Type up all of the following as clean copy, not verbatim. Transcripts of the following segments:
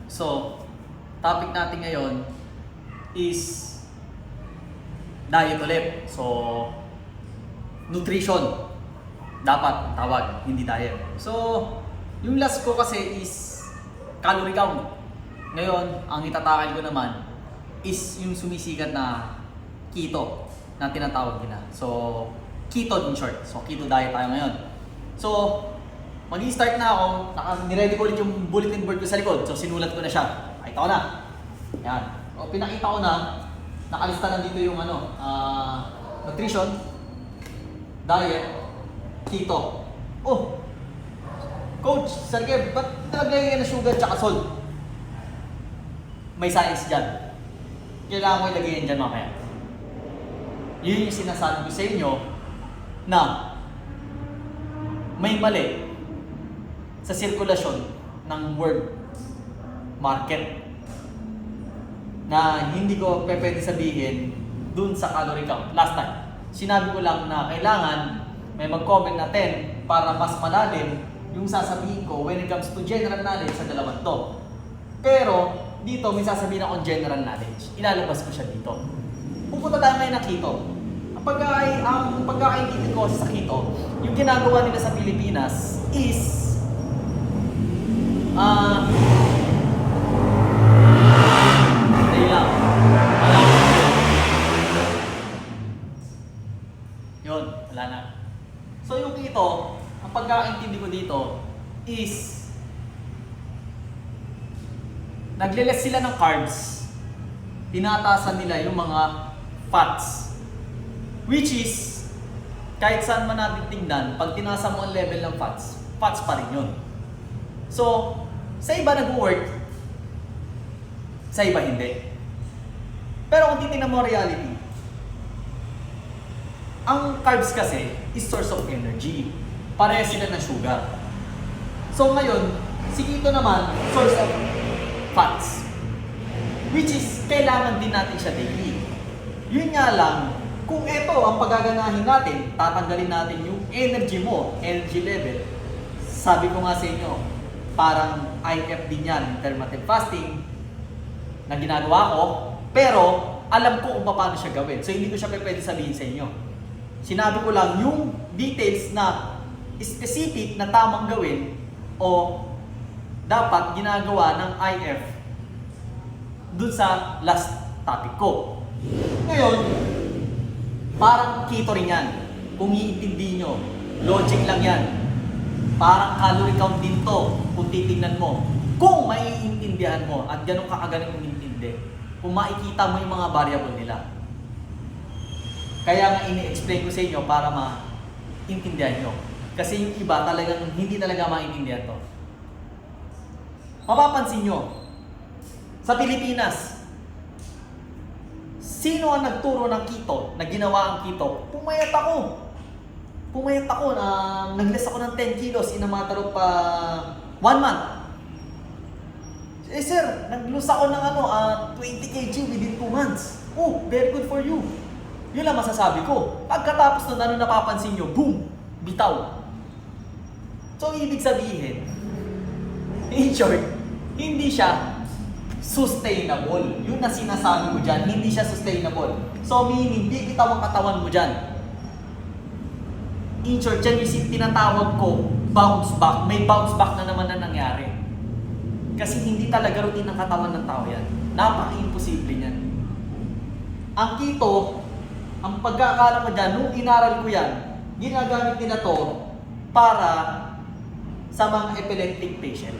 So, topic natin ngayon is diet ulit. So, nutrition dapat tawag, hindi diet. So, yung last ko kasi is calorie count. Ngayon, ang itatakal ko naman is yung sumisikat na keto na tinatawag nila. So, keto in short. So, keto diet tayo ngayon. So, mag-i-start na ako. Niready ko ulit yung bulletin board ko sa likod. So, sinulat ko na siya. Nakita ko na. Yan. O, pinakita ko na. Nakalista na dito yung nutrition, diet, keto. Oh! Coach, Sergey, ba't nalagay ka na sugar tsaka salt? May science dyan. Kailangan ko ilagay yan dyan mamaya. Yun yung sinasabi ko sa inyo na may mali sa sirkulasyon ng world market na hindi ko pwede sabihin dun sa calorie count. Last time, sinabi ko lang na kailangan may mag-comment na 10 para mas malalim yung sasabihin ko when it comes to general knowledge sa dalawang to. Pero dito may sasabihin akong general knowledge. Ilalabas ko siya dito. Pupunta tayo ngayon ng keto. Ang pagkakaintindi ko sa keto, yung ginagawa nila sa Pilipinas is dahil lang. Yun, wala na. So yung keto, ang pagkakaintindi ko dito is nagle-less sila ng carbs, tinatasan nila yung mga fats. Which is, kahit saan man natin tingnan, pag tinasa mo ang level ng fats, fats pa rin yun. So, sa iba nag-work, sa iba hindi. Pero kung titingnan mo reality, ang carbs kasi is source of energy. Pareha sila ng sugar. So ngayon, si keto naman, source of fats. Which is, kailangan din natin siya daily. Yun nga lang, kung ito ang pagaganahin natin, tatanggalin natin yung energy mo, energy level. Sabi ko nga sa inyo, parang IF din yan, intermittent fasting, na ginagawa ko, pero alam ko kung paano siya gawin. So hindi ko siya pwede sabihin sa inyo. Sinabi ko lang yung details na specific na tamang gawin o dapat ginagawa ng IF dun sa last topic ko. Ngayon, parang keto rin yan. Kung iintindi nyo, logic lang yan. Parang calorie count din to kung titingnan mo. Kung maiintindihan mo at ganun kakagaling mong intindi, kung makikita mo yung mga variable nila. Kaya nga ini-explain ko sa inyo para maintindihan nyo. Kasi yung iba talagang hindi talaga maintindihan to. Mapapansin nyo, sa Pilipinas, sino ang nagturo ng keto, na ginawa ang keto? Pumayat ako. Nag-less ako ng 10 kilos in a matter of 1 month. Eh sir, nag-lose ako ng 20 kg within 2 months. Oh, very good for you. Yun lang masasabi ko. Pagkatapos nun, napapansin nyo? Boom! Bitaw. So, ibig sabihin, in short, hindi siya sustainable. Yun na sinasabi ko dyan, hindi siya sustainable. So, meaning, di bitaw ang katawan mo dyan. In short, dyan yung tinatawag ko, bounce back. May bounce back na naman na nangyari. Kasi hindi talaga routine ng katawan ng tao yan. Napaka-imposible niyan. Ang keto, ang pagkakala ko dyan, nung inaral ko yan, ginagamit nila to para sa mga epileptic patient.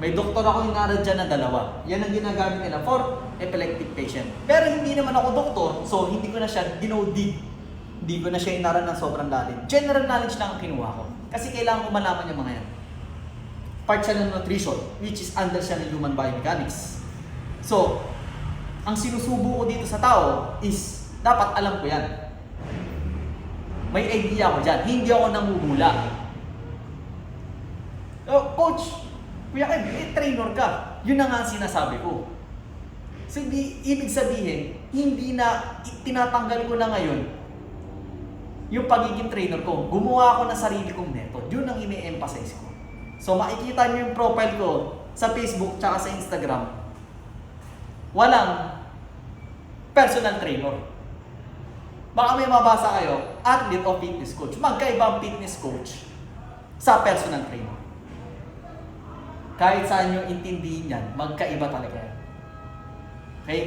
May doktor ako inaral dyan na 2. Yan ang ginagamit nila for epileptic patient. Pero hindi naman ako doktor, so hindi ko na siya dino-dig. Hindi ko na siya inaral ng sobrang lalim. General knowledge lang ang kinuha ko. Kasi kailangan ko malaman yung mga yan. Part siya ng nutrition, which is under siya ng human biomechanics. So, ang sinusubo ko dito sa tao is, dapat alam ko yan. May idea ako dyan. Hindi ako namumula. Oh, coach, Kuya Kev, trainer ka. Yun na nga ang sinasabi ko. So, ibig sabihin, hindi na, tinatanggal ko na ngayon yung pagiging trainer ko. Gumawa ako ng sarili kong method. Yun ang ine-emphasize ko. So, makikita niyo yung profile ko sa Facebook tsaka sa Instagram, walang personal trainer. Baka may mabasa kayo, athlete o fitness coach. Magkaiba ang fitness coach sa personal trainer. Kahit saan nyo intindihin yan, magkaiba talaga yan. Okay?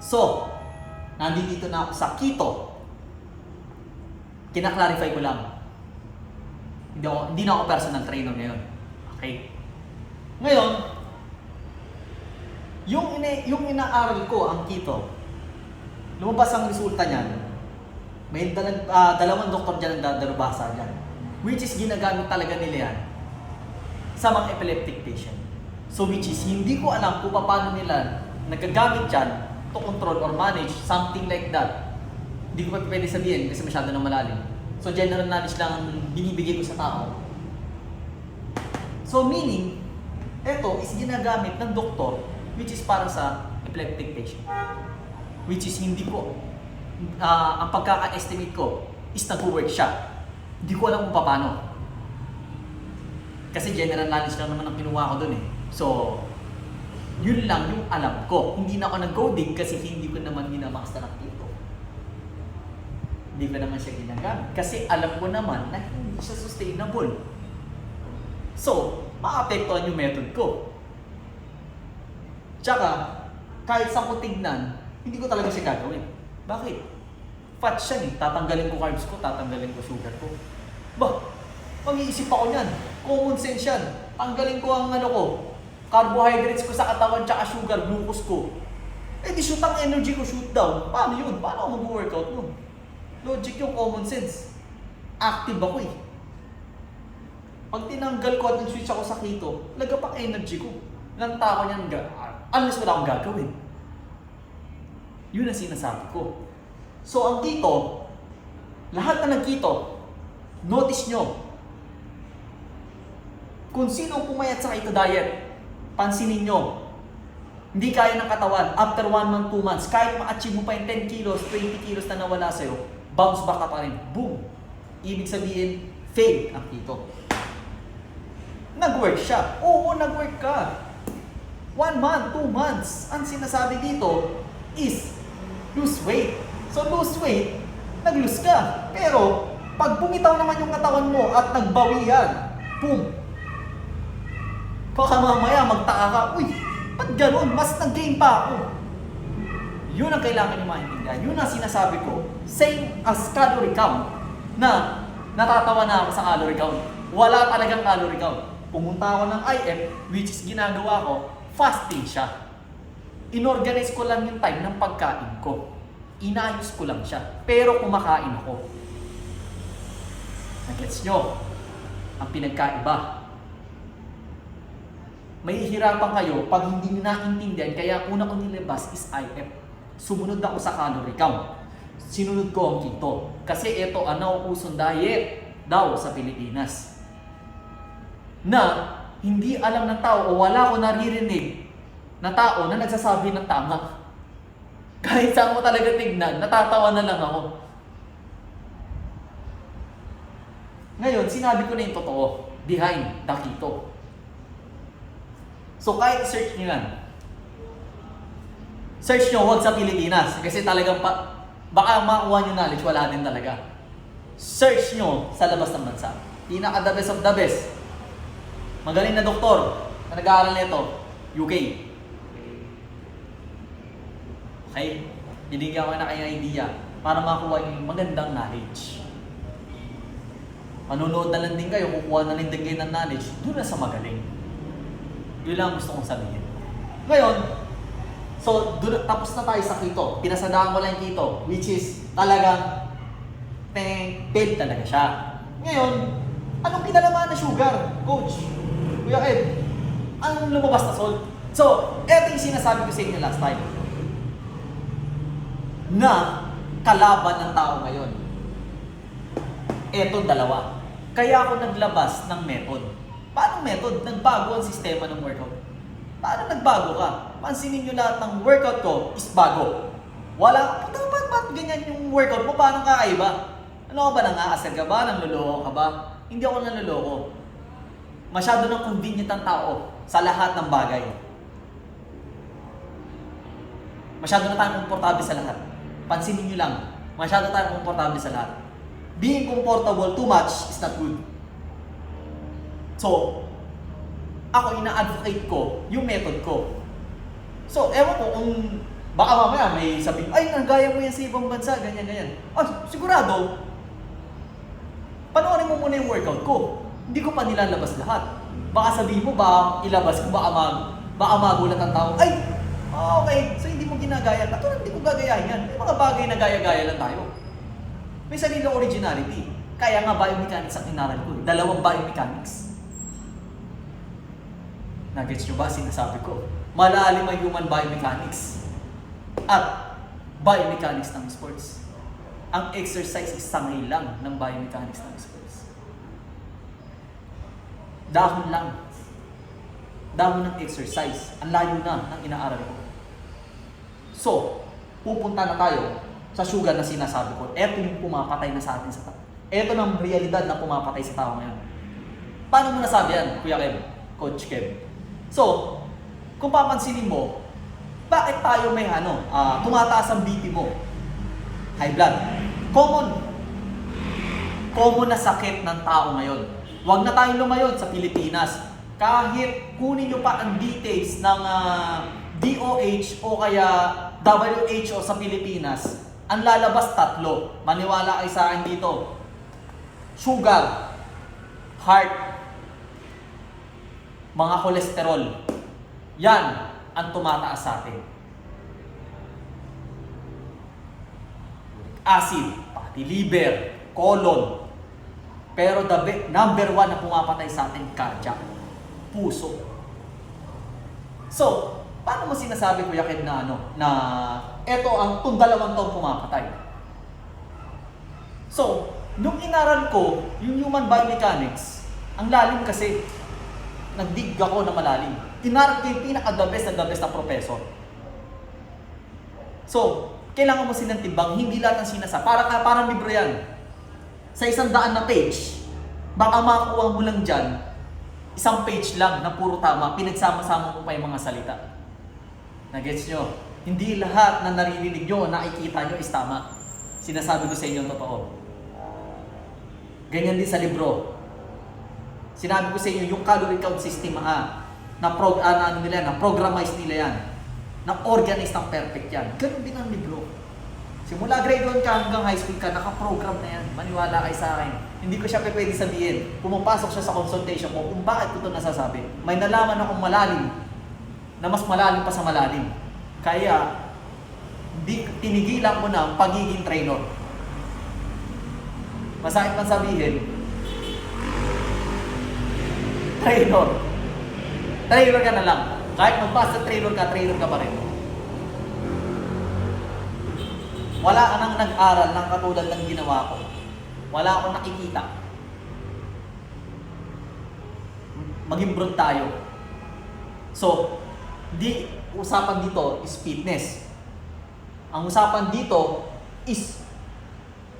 So, nandito na ako sa keto. Kina-clarify ko lang. Hindi na ako personal trainer ngayon. Okay? Ngayon, yung inaaral ko, ang keto, lumabas ang resulta niyan. May dalawang doktor dyan ang darubasa dyan. Which is ginagamit talaga nila yan sa mga epileptic patient. So which is, hindi ko alam kung paano nila nagagamit yan to control or manage something like that. Hindi ko pa pwede sabihin kasi masyado na malalim. So general knowledge lang ang binibigay ko sa tao. So meaning, ito is ginagamit ng doktor which is para sa epileptic patient. Which is hindi ko, ang pagkaka-estimate ko is nag-work siya. Hindi ko alam kung paano. Kasi general knowledge lang naman ang kinuha ko dun eh. So, yun lang yung alam ko. Hindi na ako nag-coding kasi hindi ko naman minamaster ang keto. Hindi ko naman siya ginagamit. Kasi alam ko naman na hindi siya sustainable. So, maapektuhan yung method ko. Tsaka, kahit sa ko tignan, hindi ko talaga siya gagawin. Bakit? Fat siya eh. Tatanggalin ko carbs ko, tatanggalin ko sugar ko. Bah, mag-iisip ako niyan. Common sense yan. Tanggalin ko ang carbohydrates ko sa katawan tsaka sugar, glucose ko. Eh di shoot ang energy ko, shoot down. Paano yun? Paano ako mag-workout nun? Logic yung common sense. Active ako eh. Pag tinanggal ko at nag-switch ako sa keto, lagap ang energy ko. Ilang tao niyan, unless wala akong gagawin. Yun ang sinasabi ko. So ang keto, lahat na nag-keto, notice nyo, kung sino pumayat sa keto diet, pansinin nyo, hindi kaya ng katawan, after 1 month, 2 months, kahit ma-achieve mo pa yung 10 kilos, 20 kilos na nawala sa'yo, bounce back ka pa rin. Boom! Ibig sabihin, fail ang keto. Nag-work siya. Oo, nag-work ka. 1 month, 2 months. Ang sinasabi dito is lose weight. So lose weight, nag-lose ka. Pero, pag bumitaw naman yung katawan mo at nagbawi yan, boom! Baka mamaya magtaka ka, uy, ba't ganun? Mas nag-gain pa ako. Yun ang kailangan nyo maintindihan. Yun ang sinasabi ko. Same as calorie count na natatawa na ako sa calorie count. Wala talagang calorie count. Pumunta ako ng IF, which is ginagawa ko, fasting siya. Inorganize ko lang yung time ng pagkain ko. Inayos ko lang siya. Pero kumakain ako. Nagets nyo? Ang pinagkaiba. May hirapan kayo pag hindi nyo naintindihan, kaya una ko nilabas is IF. Sumunod ako sa calorie count. Sinunod ko ang keto. Kasi ito ang nauusong diet daw sa Pilipinas. Na hindi alam ng tao o wala ko naririnig na tao na nagsasabi ng tama. Kahit saan mo talaga tignan, natatawa na lang ako. Ngayon, sinabi ko na yung totoo behind the keto. So kahit search nyo yan, search nyo, huwag sa Pilipinas. Kasi talagang baka makuha nyo knowledge, wala din talaga. Search nyo sa labas ng bansa. Pinaka the best of the best. Magaling na doktor na nag-aaral nito, UK. Okay? Binigyan ko na kayo ng idea para makuha nyo yung magandang knowledge. Manunood na lang din kayo, kukuha na lang din kayo ng knowledge, doon na sa magaling. Yun lang gusto kong sabihin. Ngayon, so tapos na tayo sa keto. Pinasadaan ko lang yung keto, which is talagang fail talaga siya. Ngayon, anong kinalaman na sugar, coach? Kuya Ed, anong lumabas na salt? So, eto yung sinasabi ko sa inyo last time. Na kalaban ng tao ngayon. Etong dalawa. Kaya ako naglabas ng method. Paano method? Nagbago ang sistema ng workout. Paano nagbago ka? Pansinin nyo lahat ng workout ko is bago. Wala, ba't ganyan yung workout mo? Paano kakaiba? Ano ka ba, nang-aasar ka ba? Nanloloko ka ba? Hindi ako nanloloko. masyado ng convenient ang tao sa lahat ng bagay. Masyado na tayong komportable sa lahat. Pansinin nyo lang, masyado tayong komportable sa lahat. Being comfortable too much is not good. So, ako ina-advocate ko yung method ko. So, ewan ko kung baka mamaya may sabihin, ay, nagaya mo yan sa ibang bansa, ganyan. Sigurado, panoorin mo muna yung workout ko. Hindi ko pa nilalabas lahat. Baka sabihin mo ba, ilabas ko, baka magulat ang tao, ay, okay, so hindi mo ginagaya. Katulad hindi ko gagayahin yan. May mga bagay na gaya-gaya lang tayo. May sariling originality. Kaya nga biomechanics ang inaral ko. 2 biomechanics. Nagets nyo ba sinasabi ko? Malalim ang human biomechanics at biomechanics ng sports. Ang exercise is sangay lang ng biomechanics ng sports. Dahon lang. Dahon ng exercise. Ang layo na ng inaaral ko. So, pupunta na tayo sa sugar na sinasabi ko. Ito yung pumapatay na sa atin sa tao. Ito ng realidad na pumapatay sa tao ngayon. Paano mo nasabi yan, Kuya Kev? Coach Kev? So, kung papansinin mo, bakit tayo may tumataas ang BP mo? High blood. Common na sakit ng tao ngayon. Huwag na tayong lumayon sa Pilipinas. Kahit kunin nyo pa ang details ng DOH o kaya WHO sa Pilipinas, ang lalabas 3. Maniwala kayo sa akin dito. Sugar, heart, mga kolesterol. Yan ang tumataas sa atin. Acid, pati liver, colon. Pero number 1 na pumapatay sa atin, cardiac, puso. So, paano mo sinasabi, Kuya Kev, na eto ang 2 taong pumapatay? So, nung inaral ko yung human biomechanics, ang lalim kasi, nagdig ako na malalim. Inaral ko yung pinaka-the best na professor. So, kailangan mo sinantibang, hindi lahat ng sinasa. Parang libro yan. Sa 100 na page, baka makakuha mo lang dyan, 1 page lang na puro tama, pinagsama-sama mo pa yung mga salita. Nagets nyo? Hindi lahat na naririnig nyo, nakikita nyo is tama. Sinasabi ko sa inyo totoo. Ganyan din sa libro. Sinabi ko sa inyo, yung calorie count system, na-programize nila yan. Na-organize ng perfect yan. Ganun din ang libro. Simula grade 1 ka hanggang high school ka, naka-program na yan. Maniwala kayo sa akin. Hindi ko siya pwede sabihin. Pumapasok siya sa consultation mo kung bakit ko ito nasasabi. May nalaman akong malalim na mas malalim pa sa malalim. Kaya, tinigilan ko na ang pagiging trainer. Masakit man sabihin, trainer ka na lang. Kahit magpasa trainer ka pa rin. Wala ka nang nag-aral ng katulad ng ginawa ko. Wala akong nakikita. Mag-improve tayo. So, usapan dito is fitness. Ang usapan dito is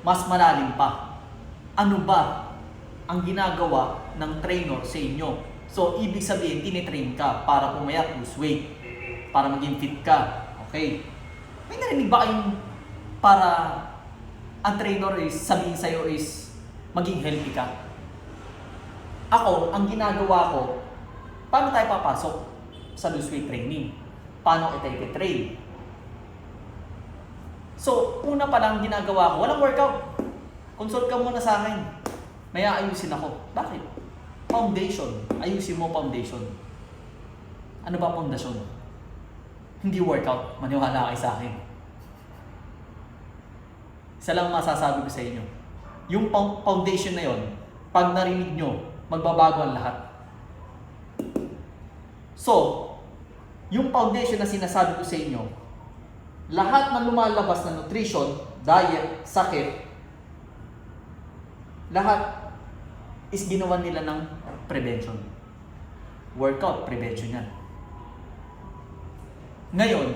mas malalim pa. Ano ba ang ginagawa ng trainer sa inyo? So, ibig sabihin, tinitrain ka para pumayat, lose weight, para maging fit ka. Okay. May narinig ba kayong para ang trainer is sabihin sa'yo is maging healthy ka? Ako, ang ginagawa ko, paano tayo papasok sa lose weight training? Paano tayo i-train? So, una pa lang ginagawa ko, walang workout. Consult ka muna sa akin. May aayusin ako. Bakit? Foundation. Ayusin mo foundation. Ano ba foundation? Hindi workout. Maniwala kayo sa akin. Isa lang masasabi ko sa inyo. Yung foundation na yon, pag narinig nyo, magbabago ang lahat. So, yung foundation na sinasabi ko sa inyo, lahat ng lumalabas na nutrition, diet, sakit, lahat is ginawa nila ng prevention. Workout, prevention yan. Ngayon,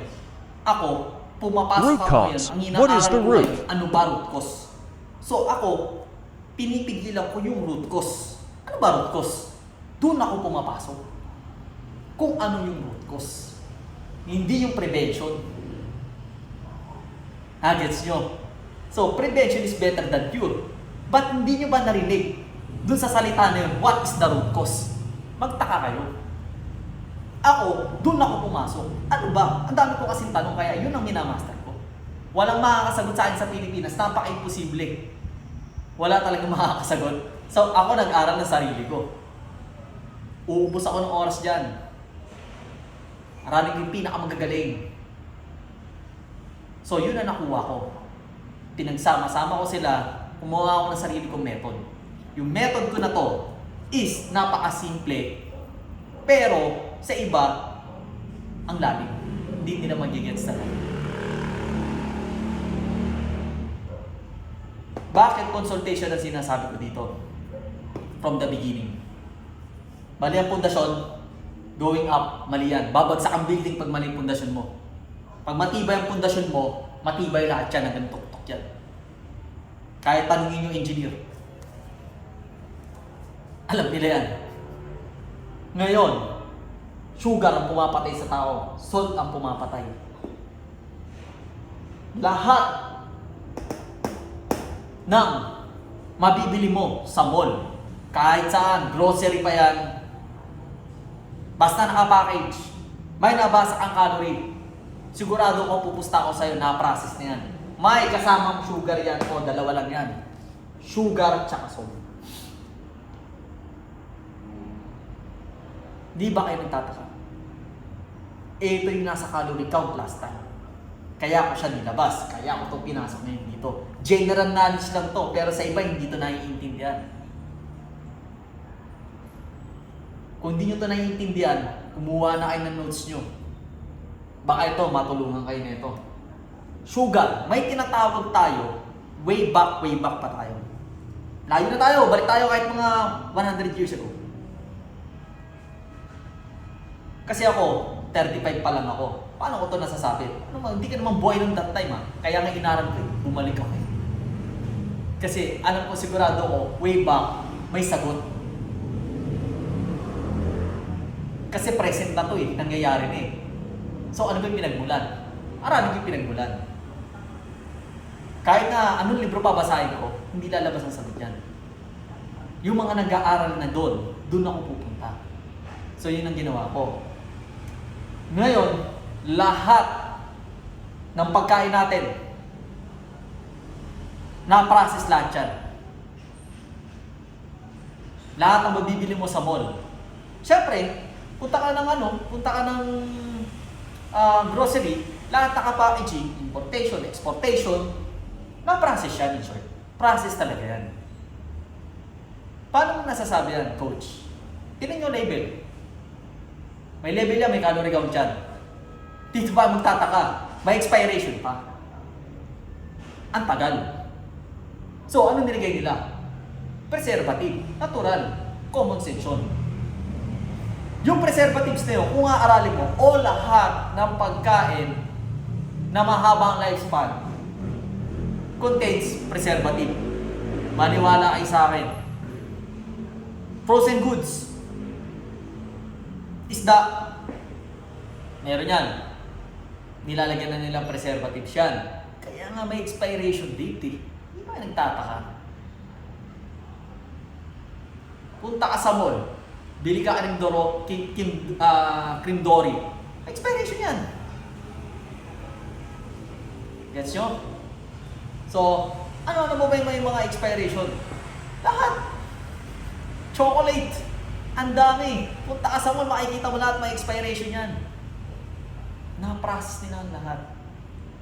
ako, pumapasok ako ngayon, ang inaaral ko ngayon, ano ba root cause? So ako, pinipigilan ko yung root cause. Ano ba root cause? Doon ako pumapasok. Kung ano yung root cause. Hindi yung prevention. Gets nyo? So, prevention is better than cure. But hindi nyo ba narinig dun sa salita na yun, what is the root cause? Magtaka kayo. Ako, dun ako pumasok. Ano ba? Ang dami ko kasing tanong, kaya yun ang minamaster ko. Walang makakasagot sa akin sa Pilipinas, napaka-imposible. Wala talagang makakasagot. So, ako nag-aral ng sarili ko. Uubos ako ng oras dyan. Araling yung pinakamagagaling. So, yun ang nakuha ko. Pinagsama-sama ko sila, kumuha ako ng sarili kong method. Yung method ko na to is napaka-simple. Pero, sa iba, ang lalim. Hindi nila magigets talaga. Bakit consultation ang sinasabi ko dito? From the beginning. Mali ang pundasyon, going up, mali yan. Babagsak ang building pag mali ang pundasyon mo. Pag matibay ang pundasyon mo, matibay lahat yan, hanggang tok-tok yan. Kahit tanungin yung engineer. Alam nila yan. Ngayon, sugar ang pumapatay sa tao, salt ang pumapatay. Lahat ng mabibili mo sa mall, kahit saan, grocery pa yan, basta naka-package, may nabasa kang calorie, sigurado ko pupusta ako sa'yo, na-process na yan. May kasamang sugar yan, o dalawa lang yan. Sugar tsaka salt. Di ba kayo nagtataka? Ito yung nasa calorie count last time. Kaya ko siya nilabas. Kaya ko ito pinasok ngayon dito. General knowledge lang to, pero sa iba hindi ito naiintindihan. Kung hindi nyo ito naiintindihan, kumuha na kayo ng notes nyo. Baka ito, matulungan kayo nito. Sugar, may tinatawag tayo, way back pa tayo. Layo na tayo, balik tayo kahit mga 100 years ago. Kasi ako, 35 pa lang ako. Paano ko ito nasasabi? Hindi ka naman buhay ng that time Kaya nga inaral ko, bumalik ako Kasi alam ko sigurado ko, way back, may sagot. Kasi present na to nangyayari na So ano ba yung pinagmulan? Aralin yung pinagmulan. Kahit na anong libro babasahin ko, hindi lalabas ang sagot yan. Yung mga nag-aaral na doon ako pupunta. So yun ang ginawa ko. Ngayon, lahat ng pagkain natin, na-process lahat yan. Lahat ng mabibili mo sa mall. Siyempre, punta ka ng grocery, lahat naka-packaging, importation, exportation, na-process yan in short. Process talaga yan. Paano mo nasasabi yan, coach? Tingnan nyo label. May label yan, may calorie count dyan. Dito pa magtataka, may expiration pa. Ang tagal. So, ano nilagay nila? Preservative, natural, common sense yun. Yung preservatives na yun, kung aaralin mo, o lahat ng pagkain na mahabang lifespan contains preservative. Maniwala kayo sa akin. Frozen goods. Isda. Meron yan. Nilalagyan na nilang preservatives yan. Kaya nga may expiration date Hindi ba nagtataka? Punta ka sa mall. Bili ka ng cream dory. Expiration yan. Gets nyo? So, ano ba yung may mga expiration? Lahat. Chocolate. Ang dami. Punta ka sa mall, makikita mo lahat may expiration yan. Na-process nila ang lahat.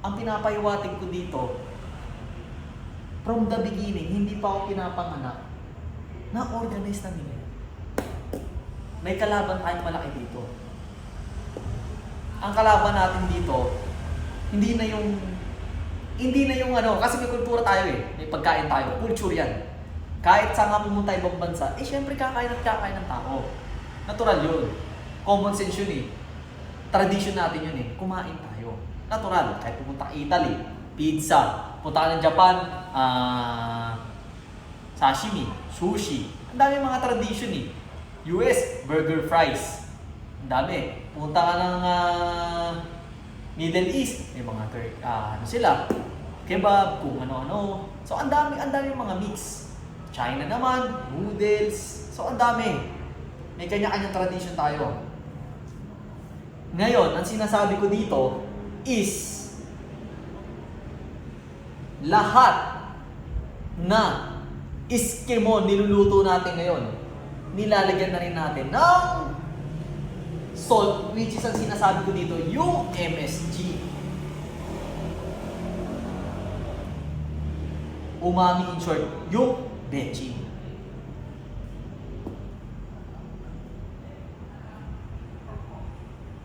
Ang pinapahiwatig ko dito, from the beginning, hindi pa ako pinapanganak, na-organize na nila. May kalaban tayong malaki dito. Ang kalaban natin dito, hindi na yung kasi may kultura tayo may pagkain tayo, culture yan. Kahit saan nga pumunta ibang bansa, syempre kakain ng tao. Natural yun. Common sense yun Tradition natin yun kumain tayo. Natural. Kahit pumunta ka Italy, pizza. Punta ka ng Japan, sashimi, sushi. Ang dami mga tradition US, burger fries. Ang dami. Punta ka ng Middle East, may mga ano sila, kebab, kung ano-ano. So ang dami mga mix. China naman, noodles. So ang dami. May kanya-kanyang tradition tayo. Ngayon, ang sinasabi ko dito is lahat na Eskimo niluluto natin ngayon, nilalagyan na rin natin ng salt, which is ang sinasabi ko dito, yung MSG. Umami in short, yung bechin.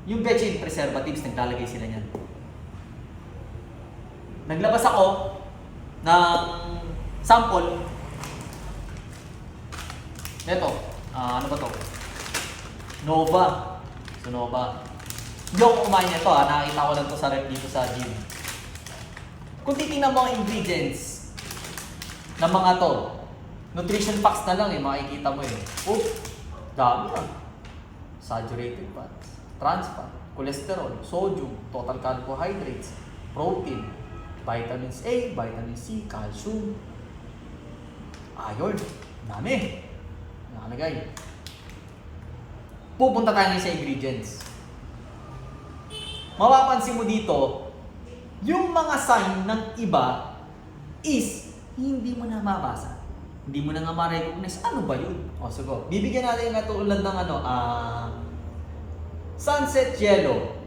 Yung bechin, preservatives, naglalagay sila niyan. Naglabas ako ng sample. Ito, ano ba to? Nova. So, Nova. Hindi ako kumain nito nakita ko lang to sa rep dito sa gym. Kung titingnan mo ang ingredients ng mga to, nutrition facts na lang makikita mo Oh, dami saturated fats, trans fat, cholesterol, sodium, total carbohydrates, protein, vitamins A, vitamin C, calcium, iron, dami. Nakalagay. Pupunta tayo sa ingredients. Mapapansin mo dito, yung mga sign ng iba is hindi mo na mabasa. Hindi mo na nga ma-recognize. Ano ba yun? O, sige. Bibigyan natin yung katulad ng sunset yellow,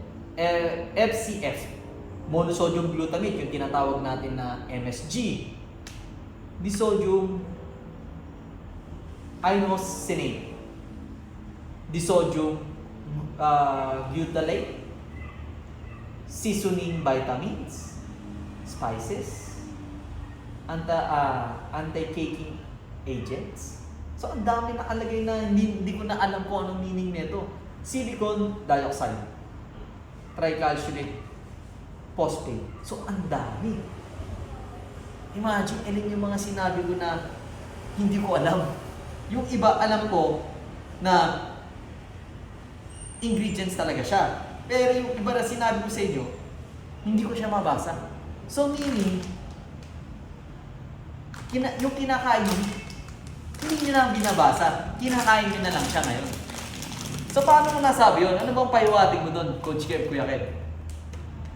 FCF, monosodium glutamate, yung tinatawag natin na MSG, disodium inosinate, disodium glutalate, seasoning vitamins, spices, anti-caking agents. So, ang dami nakalagay na hindi ko na alam kung anong meaning nito. Silicon dioxide, tricalcium phosphate. So, ang dami. Imagine, alin yung mga sinabi ko na hindi ko alam. Yung iba, alam ko na ingredients talaga siya. Pero yung iba na sinabi ko sa inyo, hindi ko siya mabasa. So, meaning, yung kinakain nyo, hindi nyo na binabasa. Kinakain nyo na lang siya ngayon. So, paano mo nasabi yun? Ano bang pahiwatig mo doon, Coach Kev, Kuya Kev?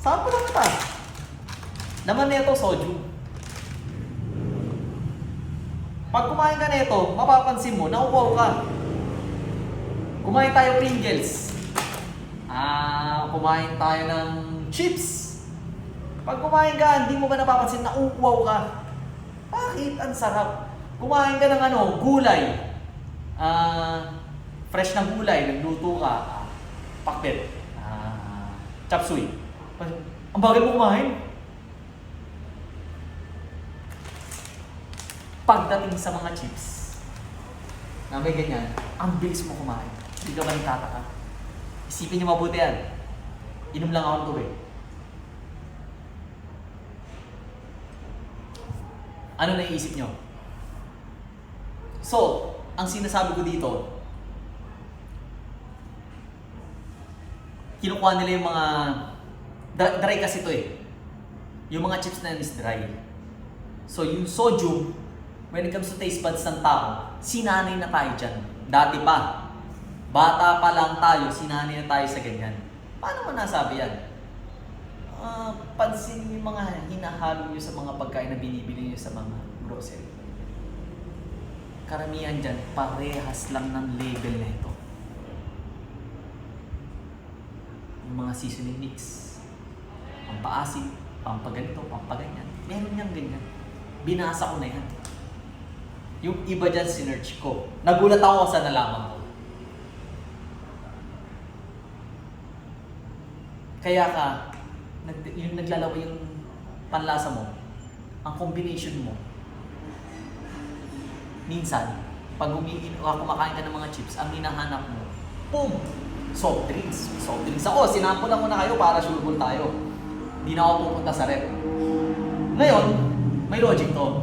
Sample lang ito. Naman nito, sodium. Pag kumain ka nito, mapapansin mo, nauuwaw ka. Kumain tayo Pringles. Kumain tayo ng chips. Pag kumain ka, hindi mo ba napapansin na uuwaw ka? Bakit? Ang sarap. Kumain ka ng gulay. Fresh na gulay, nagluto ka, pakbet, chop suey. Ang bagay mo kumain. Pagdating sa mga chips, na may ganyan, ang bilis mo kumain. Hindi ka ba nagtataka? Isipin niyo mabuti yan. Inom lang ako ng tubig. Ano naiisip niyo? So, ang sinasabi ko dito, kinukuha nila yung mga dry kasi ito yung mga chips na is dry. So yung sodium, when it comes to taste buds ng tao, sinanay na tayo dyan. Dati pa, bata pa lang tayo, sinanay na tayo sa ganyan. Paano mo nasabi yan? Pansin yung mga hinahalo nyo sa mga pagkain na binibili nyo sa mga grocery. Karamihan dyan, parehas lang ng label na ito. Yung mga seasoning mix, pampaasim, pampaganito, pampaganyan. Meron niyang ganyan. Binasa ko na yan. Yung iba dyan, sinearch ko. Nagulat ako sa nalaman ko. Kaya ka, yung naglalaway yung panlasa mo, ang combination mo, minsan, pag kumakain ka ng mga chips, ang hinahanap mo, boom! Soft drinks. Soft drinks ako. Sinampulan ko na kayo para sureball tayo. Hindi na ako pupunta sa rep. Ngayon, may logic to.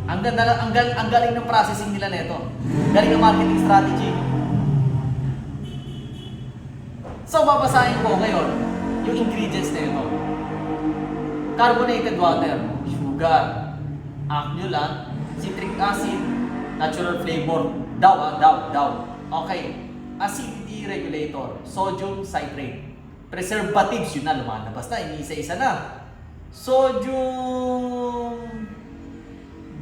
Ang ganda, ang galing ng processing nila nito. Galing ng marketing strategy. So, babasahin ko ngayon yung ingredients nito. Carbonated water, sugar, agnulan, citric acid, natural flavor, daw. Okay. Acidity regulator, sodium citrate, preservatives, yun na, lumalabas na, iniisa-isa na. Sodium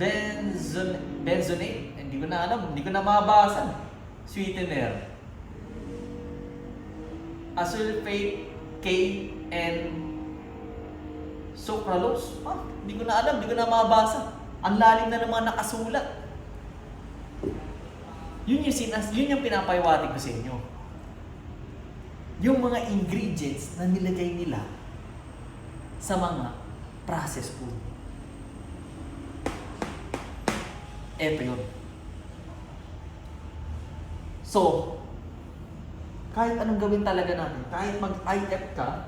benzonate, hindi ko na alam, hindi ko na mabasa. Sweetener, asulfate, K, and sucralose. Hindi ko na alam, hindi ko na mabasa. Ang lalim na ng mga nakasulat. Yun yung pinapaywatig ko sa inyo. Yung mga ingredients na nilagay nila sa mga processed food. Eto yun. So, kahit anong gawin talaga natin, kahit mag-IF ka,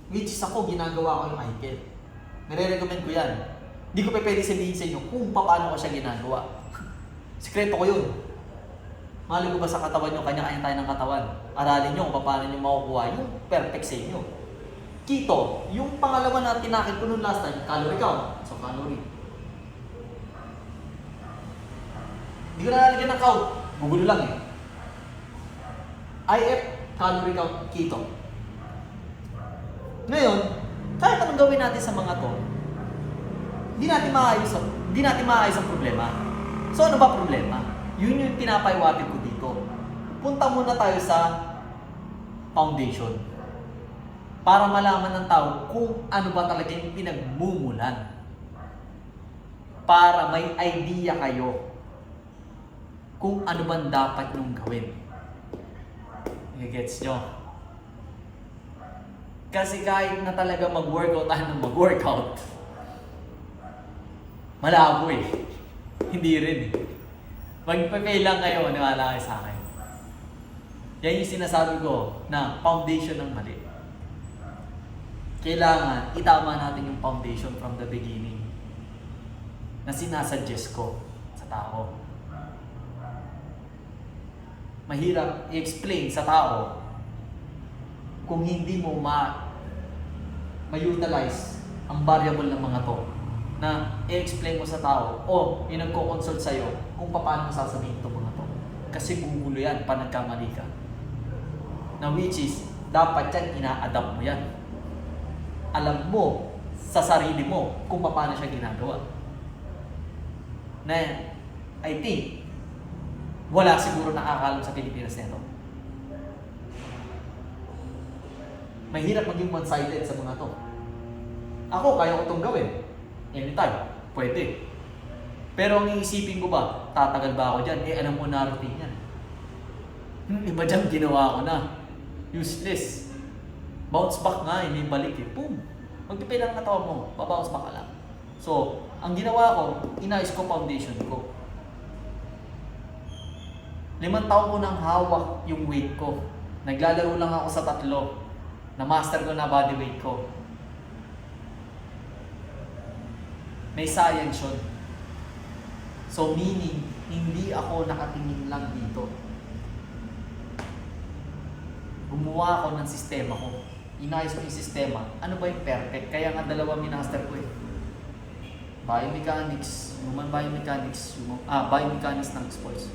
which is ako, ginagawa ko yung IF. Nire-recommend ko yan. Hindi ko pa pwede sabihin sa inyo kung paano ko siya ginagawa. Sikreto ko yun. Mahal ko ba sa katawan nyo, kanya-kanya tayo ng katawan. Aralin nyo kung paano nyo makukuha yung perfect sa inyo. Keto, yung pangalawa na tinakil ko nung last time, calorie count. So, calorie. Hindi ko na lalagyan ng count. Gugulo lang eh. IF, calorie count, keto. Ngayon, kahit anong gawin natin sa mga to, hindi natin maayos ang problema. So, ano ba problema? Yun yung pinapaywatig ko dito. Punta muna tayo sa foundation. Para malaman ng tao kung ano ba talaga yung pinagmumulan. Para may idea kayo kung ano bang dapat nung gawin. I-gets nyo? Kasi kahit na talaga mag-workout tayo ng mag-workout, malabo eh. Hindi rin eh. Magpapay lang kayo, maniwala kayo sa akin. Yan yung sinasabi ko na foundation ng mali. Kailangan itama natin yung foundation from the beginning na sinasuggest ko sa tao. Mahirap i-explain sa tao kung hindi mo ma-utilize ang variable ng mga to na i-explain mo sa tao o yung nagko-consult sa'yo kung paano mo sasabihin itong mga to. Kasi gugulo yan pa nagkamali ka. Na which is, dapat yan ina-adapt mo yan. Alam mo sa sarili mo kung paano siya ginagawa. Na I think, wala siguro nakakalam sa Pilipinas nito. Mahirap maging one-sided sa mga to. Ako, kaya ko itong gawin. Anytime. Pwede. Pero ang iisipin ko ba, tatagal ba ako dyan? Alam mo na routine yan. Iba dyan, ginawa ko na. Useless. Bounce back nga, hindi balik eh. Boom! Magpipay lang katawan mo, babounce back ka lang. So, ang ginawa ko, inayos ko foundation ko. 5 taon ko nang hawak yung weight ko. Naglalaro lang ako sa 3. Na-master ko na body weight ko. May science yun. So meaning, hindi ako nakatingin lang dito. Gumawa ako ng sistema ko. Inayos ko yung sistema. Ano ba yung perfect? Kaya nga 2 minaster ko eh. Biomechanics, human biomechanics, biomechanics ng sports.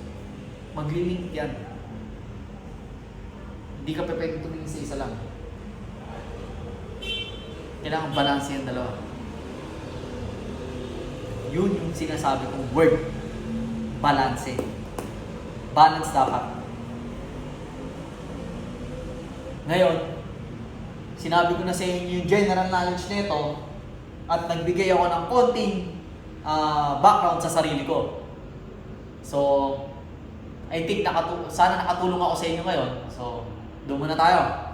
Magli-link yan. Hindi ka pwede tumingin sa isa lang. Kailangan balance yung 2. Yun yung sinasabi kong word. Balance. Balance dapat. Ngayon, sinabi ko na sa inyo yung general knowledge nito at nagbigay ako ng konting background sa sarili ko. So, I think sana nakatulong ako sa inyo ngayon. So, doon muna tayo.